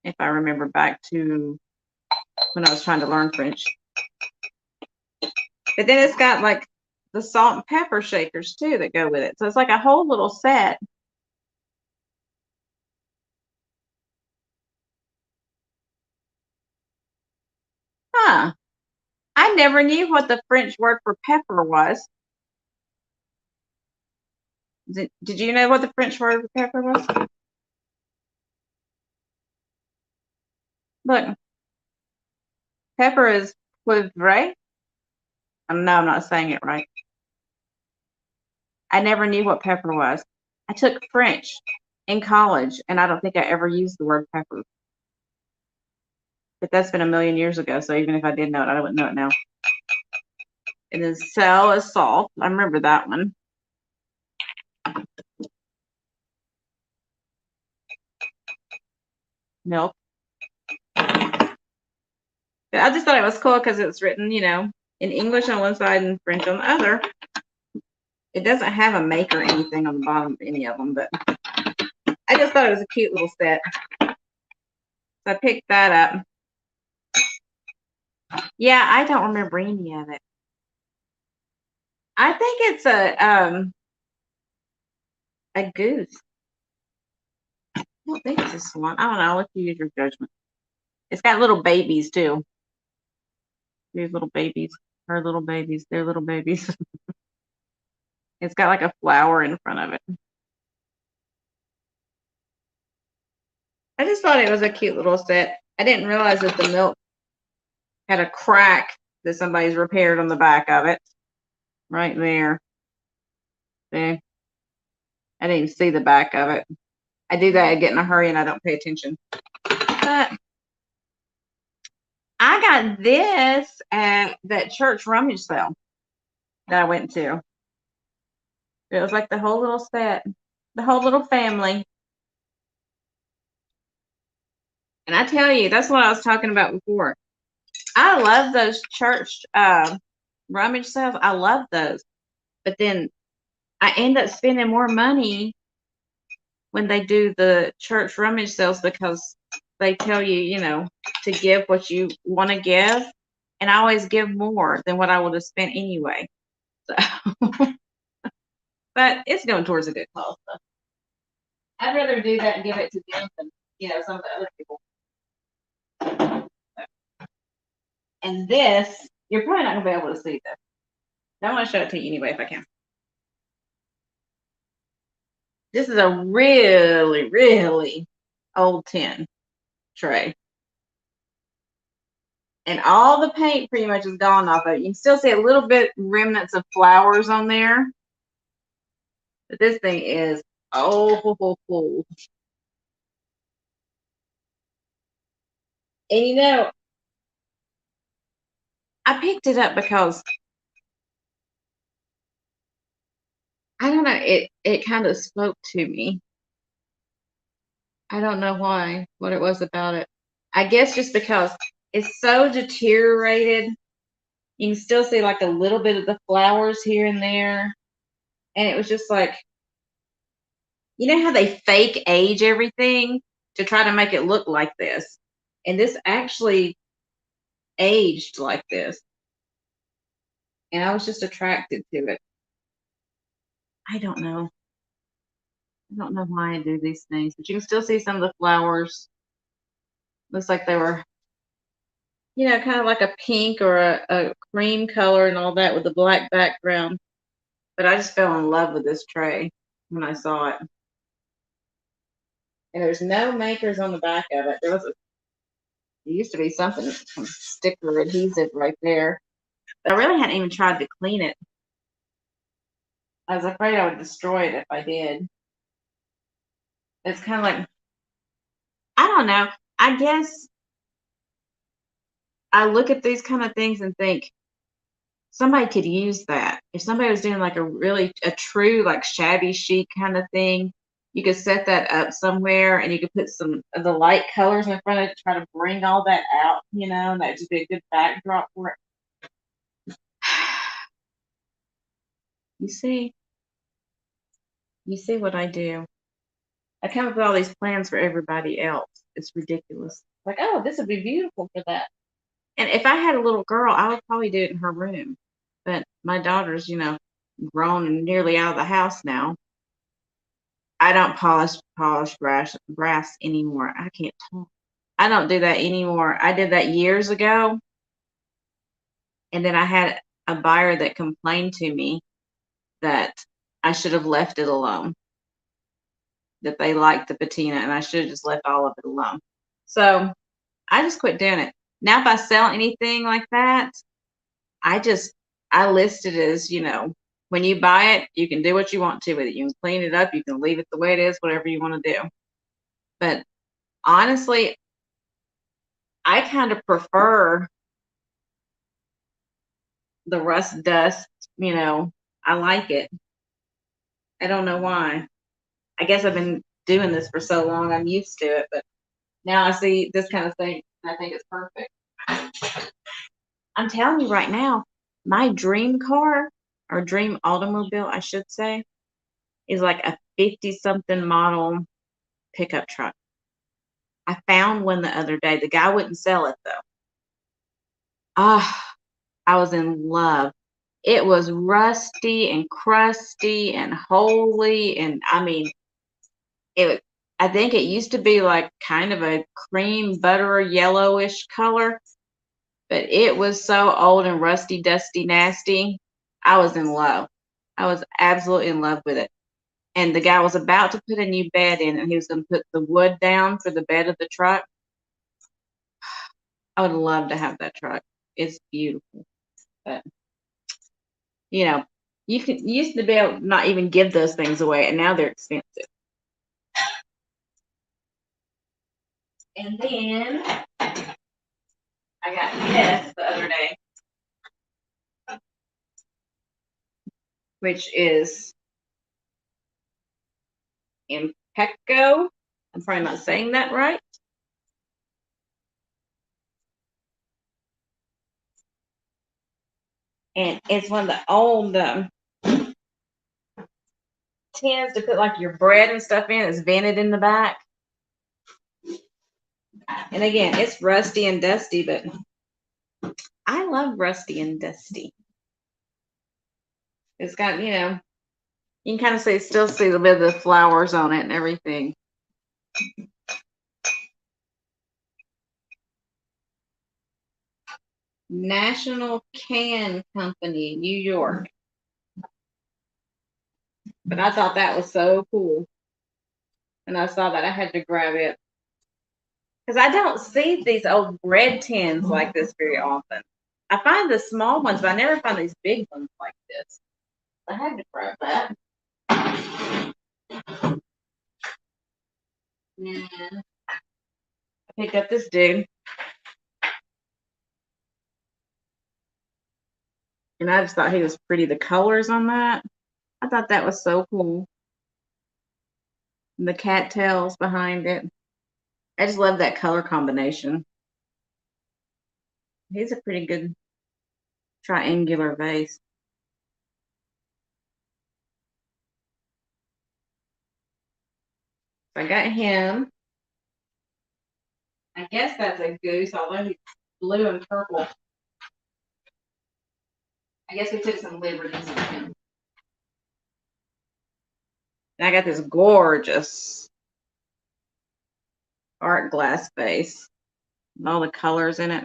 if I remember back to when I was trying to learn French. But then it's got like the salt and pepper shakers too that go with it. So it's like a whole little set. Huh. I never knew what the French word for pepper was. Did you know what the French word for pepper was? Look, pepper is poivre. No, I'm not saying it right. I never knew what pepper was. I took French in college, and I don't think I ever used the word pepper. But that's been a million years ago, so even if I did know it, I wouldn't know it now. And then sell is salt. I remember that one. Milk. But I just thought it was cool because it was written, you know, in English on one side and French on the other. It doesn't have a make or anything on the bottom of any of them, but I just thought it was a cute little set. So I picked that up. Yeah, I don't remember any of it. I think it's a goose. I don't think it's a swan. I don't know. I'll let you use your judgment. It's got little babies too. These little babies. Her little babies. Their little babies. It's got like a flower in front of it. I just thought it was a cute little set. I didn't realize that the milk had a crack that somebody's repaired on the back of it. Right there. See? I didn't even see the back of it. I do that, I get in a hurry and I don't pay attention. But I got this at that church rummage sale that I went to. It was like the whole little set, the whole little family. And I tell you, that's what I was talking about before. I love those church rummage sales. I love those. But then I end up spending more money when they do the church rummage sales because they tell you, you know, to give what you want to give. And I always give more than what I would have spent anyway. So, but it's going towards a good cause. So I'd rather do that and give it to them than, you know, some of the other people. And this, you're probably not going to be able to see this. I want to show it to you anyway if I can. This is a really, really old tin tray. And all the paint pretty much is gone off of it. You can still see a little bit remnants of flowers on there. But this thing is old. And you know, I picked it up because I don't know, it kind of spoke to me. I don't know why, what it was about it. I guess just because it's so deteriorated. You can still see like a little bit of the flowers here and there. And it was just like, you know how they fake age everything to try to make it look like this? And this actually aged like this. And I was just attracted to it. I don't know. I don't know why I do these things, but you can still see some of the flowers. Looks like they were, kind of like a pink or a cream color and all that with the black background. But I just fell in love with this tray when I saw it. And there's no makers on the back of it. There used to be something, some sticker adhesive right there. But I really hadn't even tried to clean it. I was afraid I would destroy it if I did. It's kind of like, I don't know. I guess I look at these kind of things and think somebody could use that. If somebody was doing like a true like shabby chic kind of thing, you could set that up somewhere and you could put some of the light colors in front of it to try to bring all that out, and that'd just be a good backdrop for it. You see? You see what I do? I come up with all these plans for everybody else. It's ridiculous. Like, oh, this would be beautiful for that. And if I had a little girl, I would probably do it in her room. But my daughter's, grown and nearly out of the house now. I don't polish brass anymore. I can't talk. I don't do that anymore. I did that years ago, and then I had a buyer that complained to me that I should have left it alone. That they liked the patina, and I should have just left all of it alone. So I just quit doing it. Now, if I sell anything like that, I list it as, when you buy it, you can do what you want to with it. You can clean it up, you can leave it the way it is, whatever you want to do. But honestly, I kind of prefer the rust dust, I like it. I don't know why. I guess I've been doing this for so long, I'm used to it, but now I see this kind of thing, and I think it's perfect. I'm telling you right now, my dream car, or dream automobile, I should say, is like a 50 something model pickup truck. I found one the other day. The guy wouldn't sell it though. Ah, I was in love. It was rusty and crusty and holy, and I mean, it. I think it used to be like kind of a cream butter yellowish color, but it was so old and rusty, dusty, nasty. I was in love. I was absolutely in love with it. And the guy was about to put a new bed in, and he was going to put the wood down for the bed of the truck. I would love to have that truck. It's beautiful. But you used to be able to not even give those things away, and now they're expensive. And then I got this the other day, which is Impeco. I'm probably not saying that right. And it's one of the old tins to put like your bread and stuff in. It's vented in the back. And again, it's rusty and dusty, but I love rusty and dusty. It's got, you can kind of still see a bit of the flowers on it and everything. National Can Company, New York. But I thought that was so cool. And I saw that I had to grab it. Because I don't see these old bread tins like this very often. I find the small ones, but I never find these big ones like this. I had to grab that. And I picked up this dude. And I just thought he was pretty. The colors on that, I thought that was so cool. And the cattails behind it. I just love that color combination. He's a pretty good triangular vase. So I got him. I guess that's a goose, although he's blue and purple. I guess we took some liberties with him. And I got this gorgeous art glass vase with all the colors in it.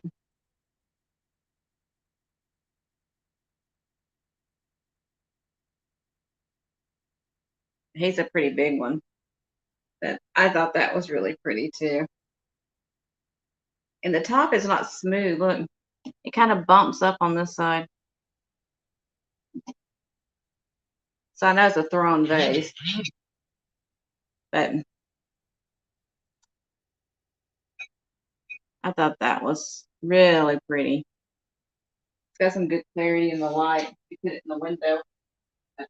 He's a pretty big one. But I thought that was really pretty too. And the top is not smooth. Look, it kind of bumps up on this side. So I know it's a thrown vase. But I thought that was really pretty. It's got some good clarity in the light. You put it in the window. But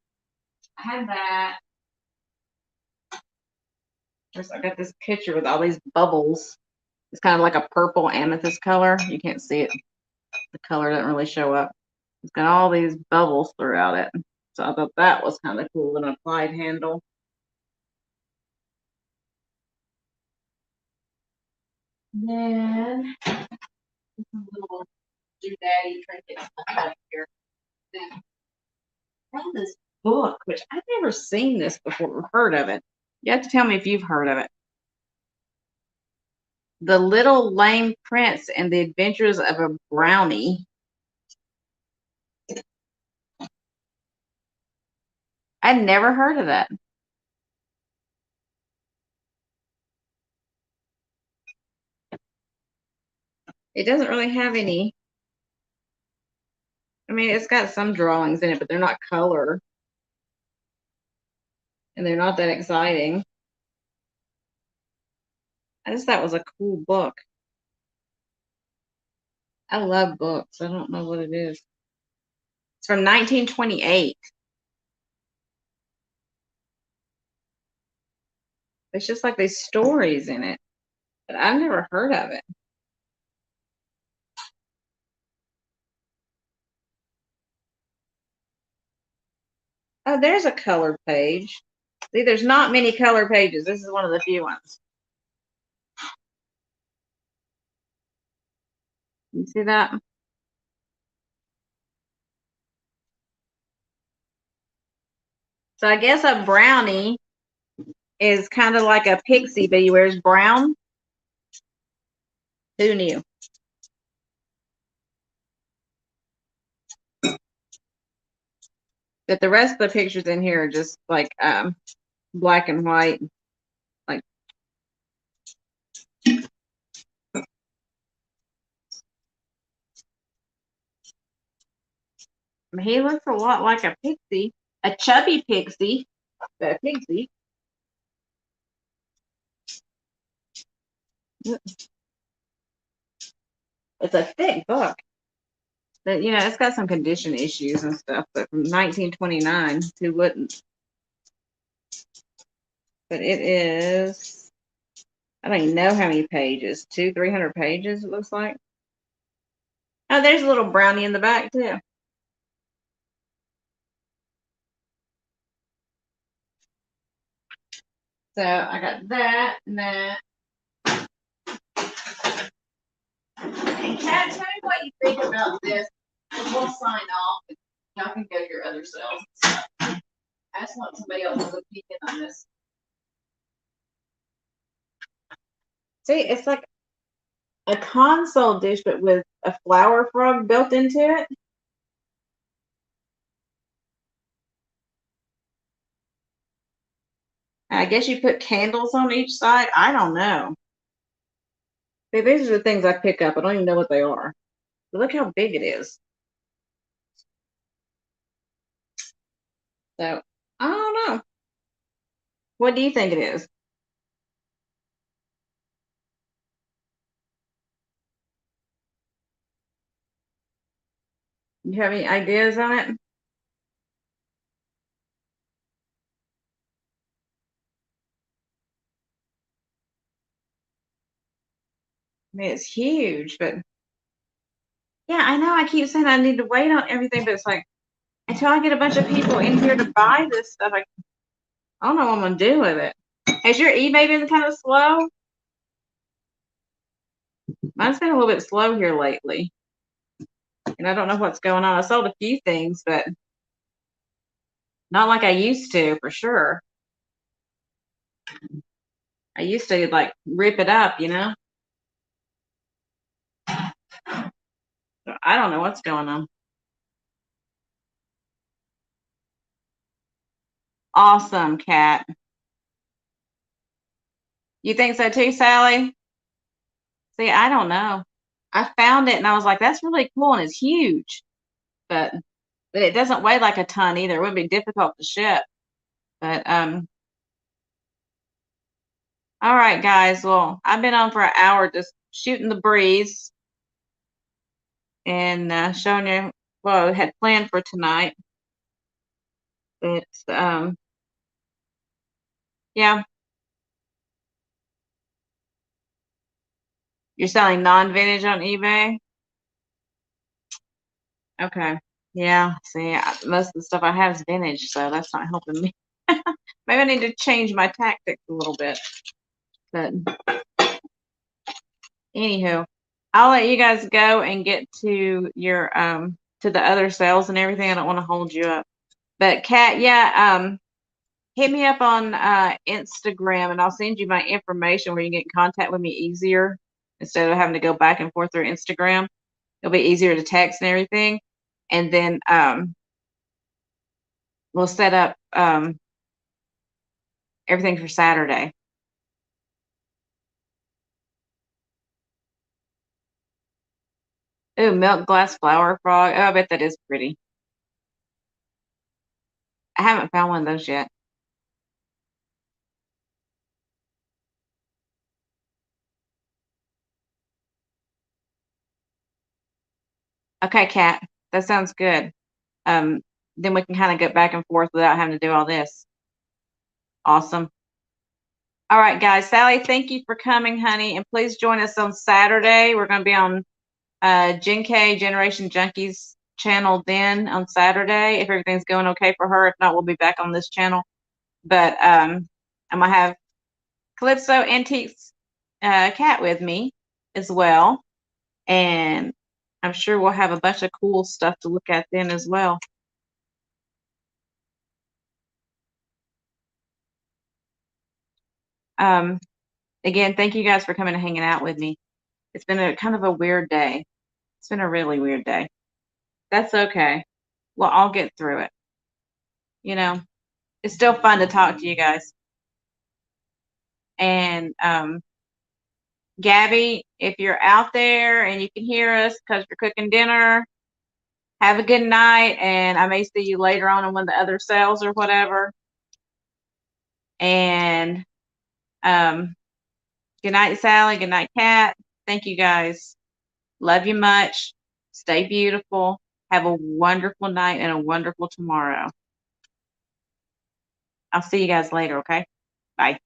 I had that. First, I got this picture with all these bubbles. It's kind of like a purple amethyst color. You can't see it. The color doesn't really show up. It's got all these bubbles throughout it. So I thought that was kind of cool, an applied handle. Then some little doodaddy trinkets back here. Then I found this book, which I've never seen this before or heard of it. You have to tell me if you've heard of it. The Little Lame Prince and the Adventures of a Brownie. I'd never heard of that. It doesn't really have any. I mean, it's got some drawings in it, but they're not color. And they're not that exciting. I just thought it was a cool book. I love books. I don't know what it is. It's from 1928. It's just like these stories in it, but I've never heard of it. Oh, there's a color page. See, there's not many color pages. This is one of the few ones. You see that? So I guess a brownie is kind of like a pixie, but he wears brown. Who knew? But the rest of the pictures in here are just like black and white. Like, I mean, he looks a lot like a pixie, a chubby pixie, but a pixie. It's a thick book. But you know, it's got some condition issues and stuff. But from 1929, who wouldn't? But it is. I don't even know how many pages. 200-300 pages. It looks like. Oh, there's a little brownie in the back too. So I got that and that. And Kat, tell me what you think about this. We'll sign off. Y'all can go to your other selves. I just want somebody else's opinion on this. See, it's like a console dish, but with a flower frog built into it. I guess you put candles on each side. I don't know. See, these are the things I pick up. I don't even know what they are. But look how big it is. So, I don't know. What do you think it is? You have any ideas on it? I mean, it's huge, but yeah, I know I keep saying I need to wait on everything, but it's like until I get a bunch of people in here to buy this stuff, I don't know what I'm gonna do with it. Has your eBay been kind of slow? Mine's been a little bit slow here lately. And and I don't know what's going on. I sold a few things, but not like I used to, for sure. I used to like rip it up, you know? So I don't know what's going on. Awesome, Kat. You think so too, Sally? See, I don't know. I found it and I was like, that's really cool and it's huge. But it doesn't weigh like a ton either. It would be difficult to ship. But all right, guys. Well, I've been on for an hour just shooting the breeze and showing you what I had planned for tonight. It's yeah, you're selling non-vintage on eBay. Okay. Yeah. See, most of the stuff I have is vintage, so that's not helping me. Maybe I need to change my tactics a little bit. But anywho, I'll let you guys go and get to your to the other sales and everything. I don't want to hold you up. But Kat, yeah, hit me up on Instagram and I'll send you my information where you can get in contact with me easier instead of having to go back and forth through Instagram. It'll be easier to text and everything. And then we'll set up everything for Saturday. Ooh, milk glass flower frog. Oh, I bet that is pretty. I haven't found one of those yet. Okay, Kat, that sounds good. Um, then we can kind of get back and forth without having to do all this. Awesome. All right, guys. Sally, thank you for coming, honey. And please join us on Saturday. We're going to be on Jen K Generation Junkies channel then on Saturday if everything's going okay for her. If not, we'll be back on this channel. But I'm going to have Calypso Antiques Cat with me as well. And I'm sure we'll have a bunch of cool stuff to look at then as well. Um, again, thank you guys for coming and hanging out with me. It's been a kind of a weird day. It's been a really weird day. That's okay. We'll all get through it. You know, it's still fun to talk to you guys. And Gabby, if you're out there and you can hear us because you're cooking dinner, have a good night. And I may see you later on in one of the other sales or whatever. And good night, Sally. Good night, Kat. Thank you guys. Love you much. Stay beautiful. Have a wonderful night and a wonderful tomorrow. I'll see you guys later, okay? Bye.